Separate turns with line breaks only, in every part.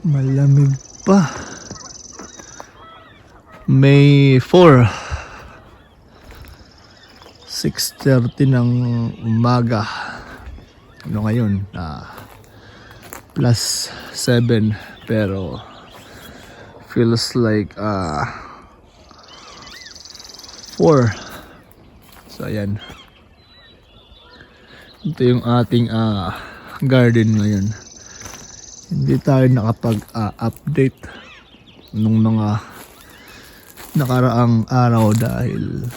Malamig pa. May 4, 6:30 ng umaga. Ano ngayon? Plus 7, pero feels like 4. So ayan. Ito yung ating garden ngayon. Hindi tayo nakapag-update nung mga nakaraang araw dahil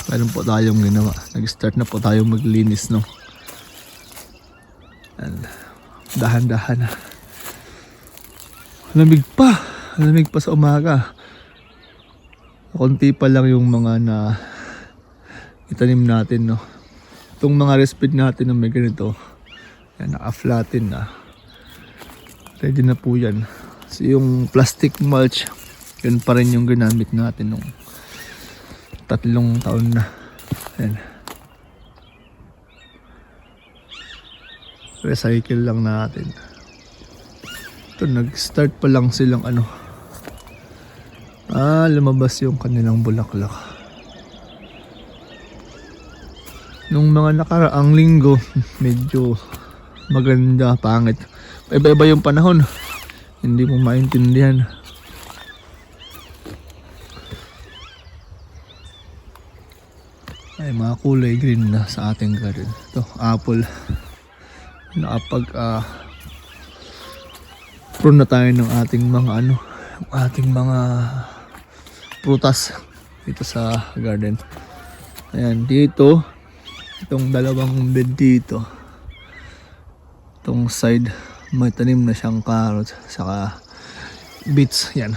meron po tayong ginawa. Nag-start na po tayong maglinis, no? And dahan-dahan. Lamig pa sa umaga. Konti pa lang yung mga na itanim natin, no? Itong mga respid natin na may ganito, yan, naka-flatten na. Ready na po yan. So yung plastic mulch, yun pa rin yung ginamit natin nung 3 taon na. Ayan. Recycle lang natin. Ito, nag-start pa lang silang lumabas yung kanilang bulaklak. Nung mga nakaraang linggo, medyo maganda, pangit. Iba-iba yung panahon. Hindi mo maintindihan. Ay, mga kulay green na sa ating garden. Ito, apple. Nakapag prune na tayo ng ating mga ating mga prutas dito sa garden. Ayan, dito itong dalawang bed dito, itong side may tanim na siyang carrots saka beets. Yan.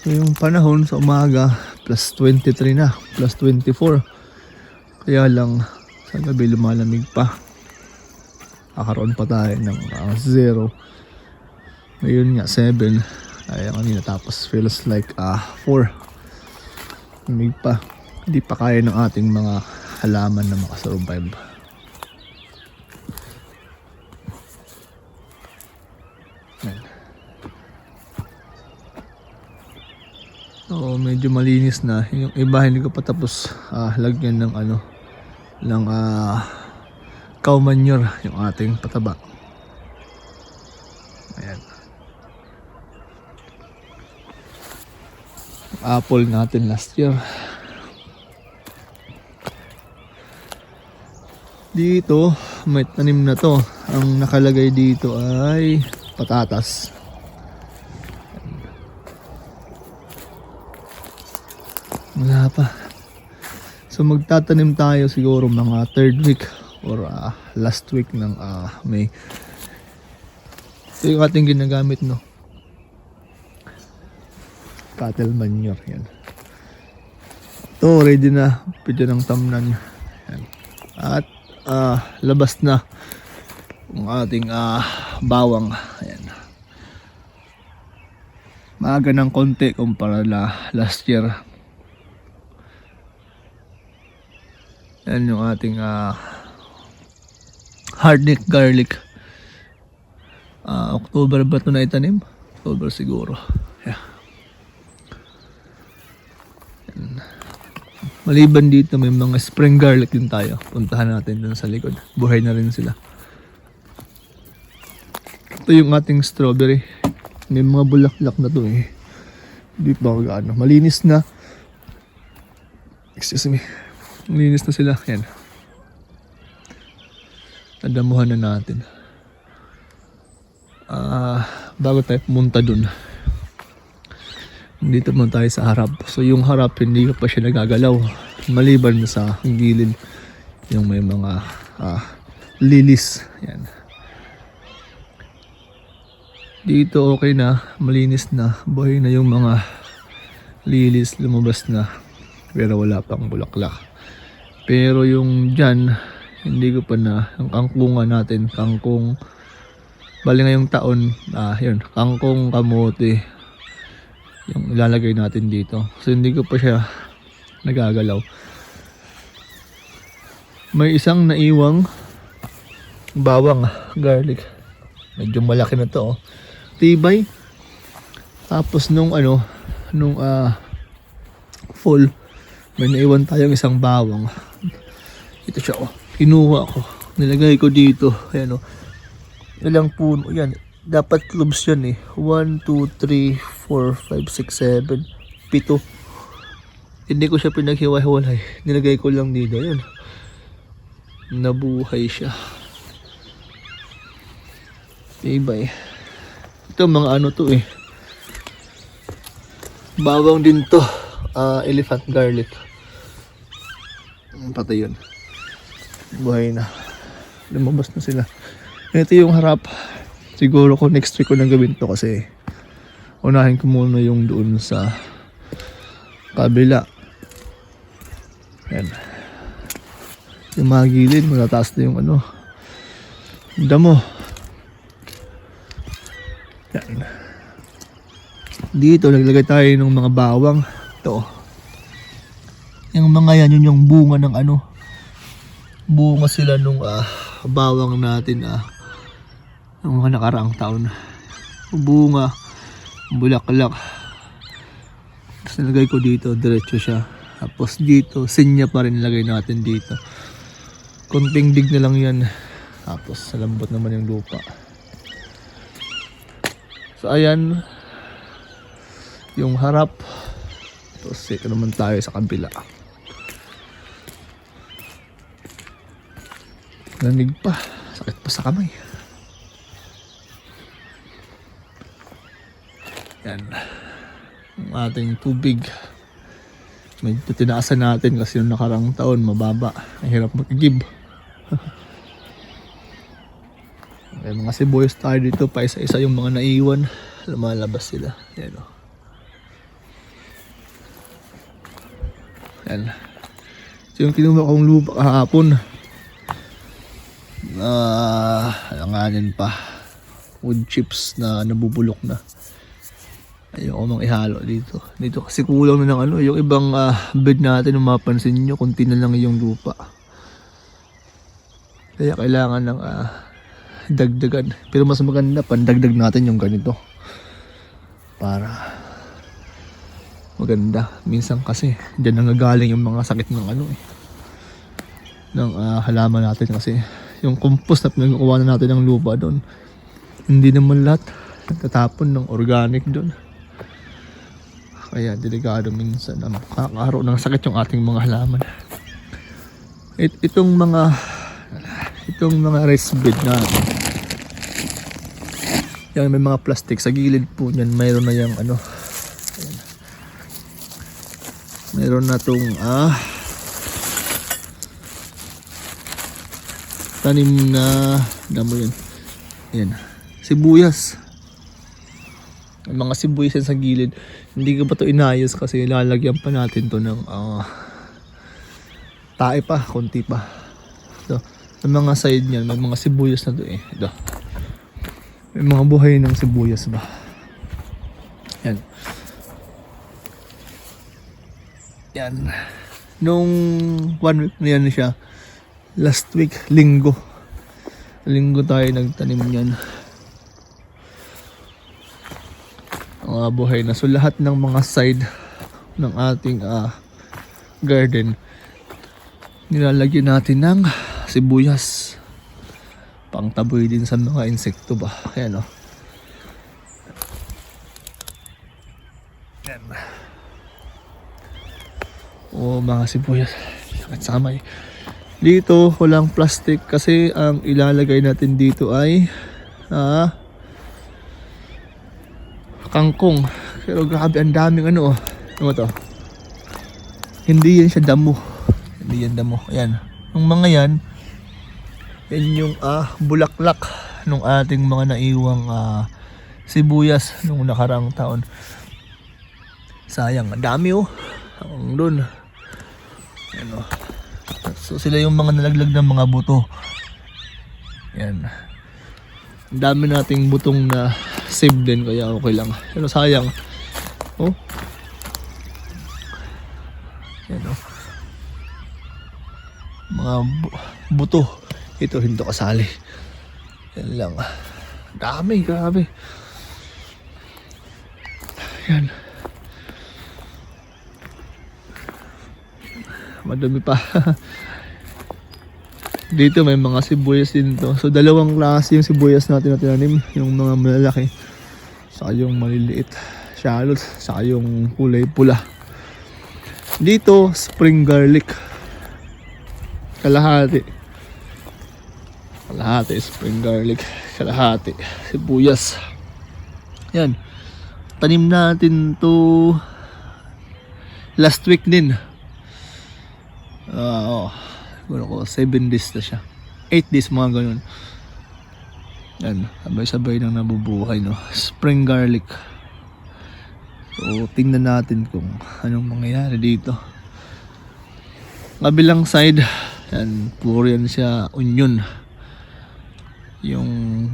So yung panahon sa umaga plus 23 na, plus 24, kaya lang sa gabi lumalamig pa. Kakaroon pa tayo ng 0. Ngayon nga 7, kaya kanina, tapos feels like 4. Lamig pa. Hindi pa kaya ng ating mga halaman na makasurvive. So medyo malinis na. Yung iba hindi ko pa tapos lagyan ng cow manure, yung ating pataba. Ayan. Apple natin last year. Dito may tanim na to. Ang nakalagay dito ay patatas. Wala pa. So magtatanim tayo siguro mga 3rd week or last week ng May. Ito yung ating ginagamit, no? Cattle manure. Yan. Ito ready na. Pwede ng tamnan. Yan. At labas na yung ating bawang. Ayan. Maaga ng konti kumpara last year. Yan yung ating hardneck garlic. October ba ito na itanim? October siguro. Yeah. Yan. Maliban dito may mga spring garlic din tayo. Puntahan natin dun sa likod. Buhay na rin sila. Ito yung ating strawberry. May mga bulaklak na to eh. Hindi pa gaano. Malinis na. Excuse me. Malinis na sila. Yan. Nadamuhan na natin. Bago tayo pumunta dun, dito muna tayo sa harap. So yung harap hindi pa siya nagagalaw. Maliban na sa gilid yung may mga lilies. Yan. Dito okay na. Malinis na. Buhay na yung mga lilies. Lumabas na. Pero wala pang bulaklak. Pero yung dyan, hindi ko pa na, yung kangkungan natin, kangkong, bali ngayong taon, yun, kangkong kamote, yung ilalagay natin dito. So hindi ko pa siya nagagalaw. May isang naiwang bawang, garlic. Medyo malaki na to, oh. Tibay. Tapos nung fall, may naiwan tayong isang bawang. Ito siya, oh. Kinuha ko. Nilagay ko dito. Ayan, oh. Ilang puno yan. Dapat clubs yan, eh. 1, 2, 3, 4, 5, 6, 7, 7. Hindi ko siya pinaghiwa-hiwalay. Nilagay ko lang dito. Ayan. Nabuhay siya. Tibay. Ito mga ano to, eh. Bawang din to. Elephant garlic. Patay yun. Buhay na. Lumabas na sila. Ito yung harap. Siguro ko next week ko nang gawin to kasi unahin ko muna yung doon sa kabila. Yan. Yung mga gilid, matataas na yung damo. Yan. Dito, naglagay tayo ng mga bawang. Ito. Yung mga yan, yun yung bunga ng bunga sila nung bawang natin ng mga nakaraang taon. Bunga, bulaklak. Tapos nilagay ko dito, diretso siya. Tapos dito, sinya pa rin nilagay natin dito. Konting dig na lang yan. Tapos salambot naman yung lupa. So ayan, yung harap. Tapos ito naman tayo sa kabila. Lamig pa, sakit pa sa kamay. Yan. Ang ating tubig. Medyo tinaasan natin kasi yung nakarang taon mababa. Ang hirap mag-give. May mga sibuyas tayo dito pa isa-isa yung mga naiwan. Lumalabas sila. Yan, o. Yan. So yung kinuha kong lupa kahapon. Alanganin pa. Wood chips na nabubulok na. Ayoko mang ihalo dito. Dito kasi kulang na ng yung ibang bed natin, kung mapansin nyo, kunti na lang yung lupa. Kaya kailangan ng dagdagan. Pero mas maganda, pandagdag natin yung ganito. Para maganda. Minsan kasi, dyan nangagaling yung mga sakit ng ng halaman natin kasi yung compost na pinagawa na natin ng lupa doon. Hindi naman lahat nagtatapon ng organic doon. Kaya delikado minsan na makakaroon ng sakit yung ating mga halaman. Itong mga raised bed natin. Yan, may mga plastic sa gilid po niyan. Mayroon na yung ayan. Mayroon na tong tanim na damo yan. Ayan. Sibuyas. May mga sibuyas yan sa gilid. Hindi ko pa to inayos kasi lalagyan pa natin to ng tae pa, konti pa. So, sa mga side niyan, may mga sibuyas na to, eh. Ito. May mga buhay ng sibuyas ba. Yan. Yan. Nung 1 week na yan siya, last week, linggo tayo nagtanim niyan. Mga buhay na. So lahat ng mga side ng ating garden, nilalagyan natin ng sibuyas. Pangtaboy din sa mga insekto ba. Ayan, o. Ayan. O, mga sibuyas. Sakit sa kamay. Dito walang plastic kasi ang ilalagay natin dito ay kangkong. Pero grabe, ang daming ano to. Hindi yan siya damo. Hindi yan damo. Ayan. Yung mga yan yung bulaklak nung ating mga naiwang sibuyas nung nakarang taon. Sayang, ang dami ang doon. Ayan, so sila yung mga nalaglag ng mga buto. Yan. Ang dami nating butong na save din kaya okay lang. Pero sayang. Yan, mga buto. Ito hindi kasali. Yan lang. Dami, grabe. Yan. Madami pa. Dito may mga sibuyas din to. So dalawang klase yung sibuyas natin na tinanim. Yung mga malalaki. Saka yung maliliit. Shallots. Saka yung kulay pula. Dito, spring garlic. Kalahati. Kalahati, spring garlic. Kalahati, sibuyas. Yan. Tanim natin to last week din. Siguro ko 7 days na siya. 8 days, mga ganun. Yan, sabay-sabay nang nabubuhay, no. Spring garlic. So, tingnan natin kung anong mangyayari dito. Kabilang side, yan, puro yan siya onion. Yung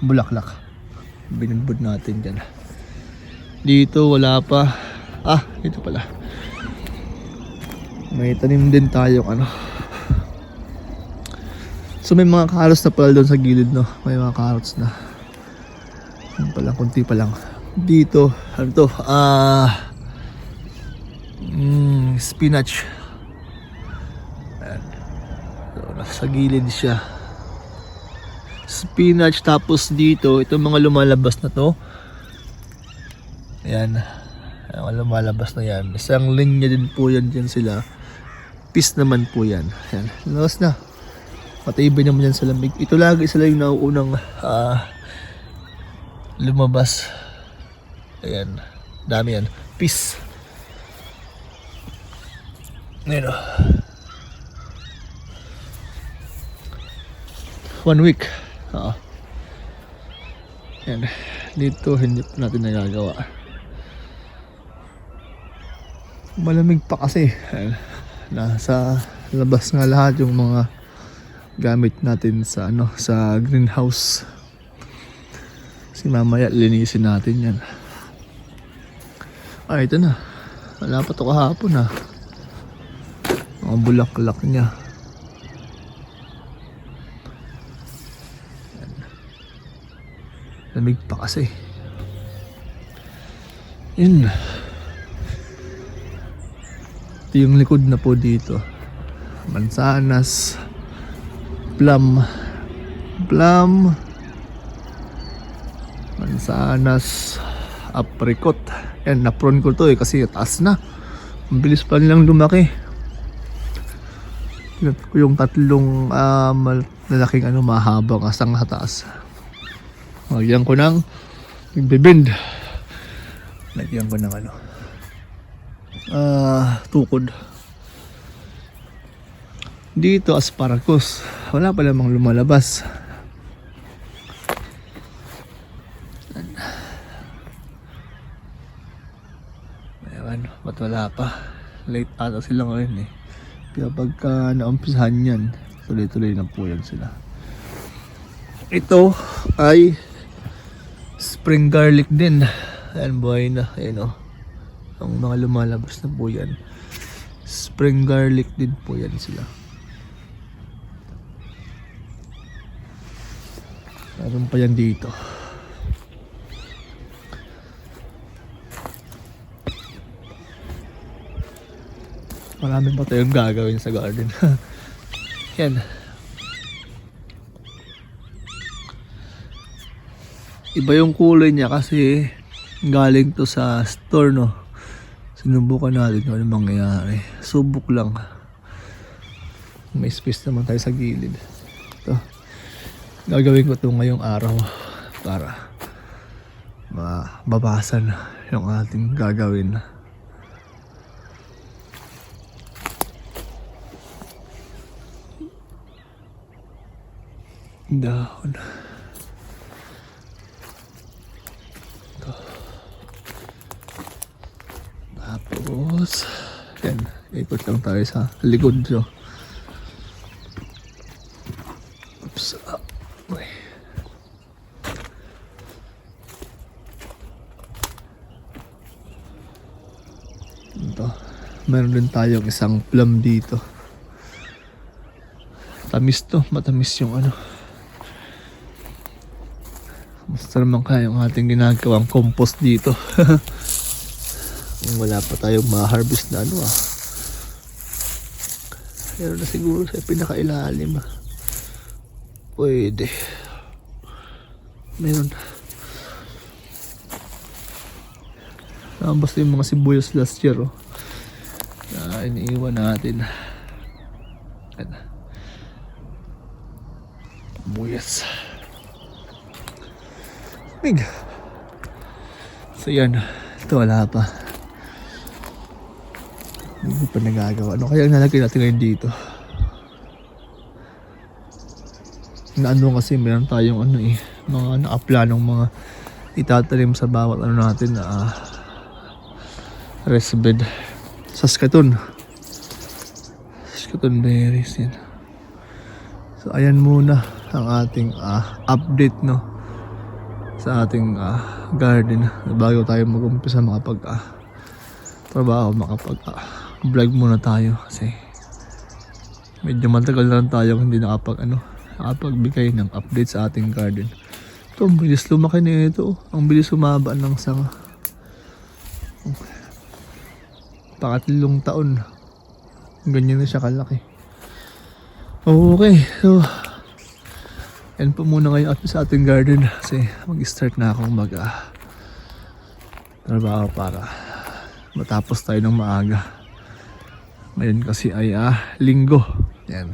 bulaklak. Binubod natin dyan. Dito wala pa. Dito pala. May tanim din tayo So may mga carrots na pala doon sa gilid, no. May mga carrots na. Yan pala, kunti pa lang. Dito, ano to? Spinach. Ayan. So, nasa gilid siya. Spinach, tapos dito, itong mga lumalabas na to. Ayan. Ang mga lumalabas na yan. Isang linya din po yan dyan sila. Peace naman po yan. Ayan. Lakas na. Matibay naman yan sa lamig. Ito lagi sila yung nauunang lumabas. Ayan. Dami yan. Peace. Ayan o. 1 week. Ayan. Dito hindi pa natin nagagawa. Malamig pa kasi. Ayan. Nasa labas nga lahat yung mga gamit natin sa sa greenhouse. Kasi mamaya linisin natin yan. Ito na. Wala pa to kahapon mga bulaklak niya. Lamig pa kasi. Yun. Ito yung likod na po dito. Mansanas, plum, mansanas, apricot. Yan, na-prune ko to kasi taas na. Ang bilis pa nilang lumaki. Yung tatlong malaking mahabang asang sa taas. Lagyan ko ng bibend. Lagyan ko ng tukod. Dito asparagus. Wala pa namang lumalabas. Ayan, ba't wala pa? Late ata sila ngayon eh. Kaya pagka naumpisahan yan, tuloy-tuloy na po yan sila. Ito ay spring garlic din. Ayan, buhay na. Ayan o. Ang mga lumalabas na po yan. Spring garlic din po yan sila. Meron pa yan dito. Marami pa tayong gagawin sa garden. Yan. Iba yung kulay niya kasi galing to sa store, no. Sinubukan natin kung ano mangyayari. Subok lang. May space naman tayo sa gilid. Ito. Gagawin ko ito ngayong araw para mababasan yung ating gagawin. Dahon. Ito. Tapos yan, ikot lang tayo sa likod. So oops. Ito, meron din tayong isang plum dito. Tamis to, matamis yung Basta naman kaya yung ating ginagawang compost dito. Wala pa tayong ma-harvest na ano ah. Pero na siguro sa pinakailalim ah. Pwede. Meron. Basta yung mga sibuyas last year oh. Na iniiwan natin. Yan. Sibuyas. Big. So yan. Ito wala pa. Hindi pa nagagawa. Ano kaya nalagay natin ngayon dito? Naano kasi meron tayong ano eh. Mga nakaplanong mga itatanim sa bawat ano natin na rest bed. Saskatoon berries yan. So ayan muna ang ating update no sa ating garden bago tayo mag-umpisa makapag trabaho, makapag vlog muna tayo kasi medyo matagal na lang tayo hindi nakapagbigay ng update sa ating garden. Ito ang bilis lumaki na ito, ang bilis humaba ng sanga. Pangatlong taon ganyan na siya kalaki. Okay, so yan po muna ngayon sa ating garden kasi mag-start na akong trabaho para matapos tayo ng maaga. Ngayon kasi ay linggo. Yan.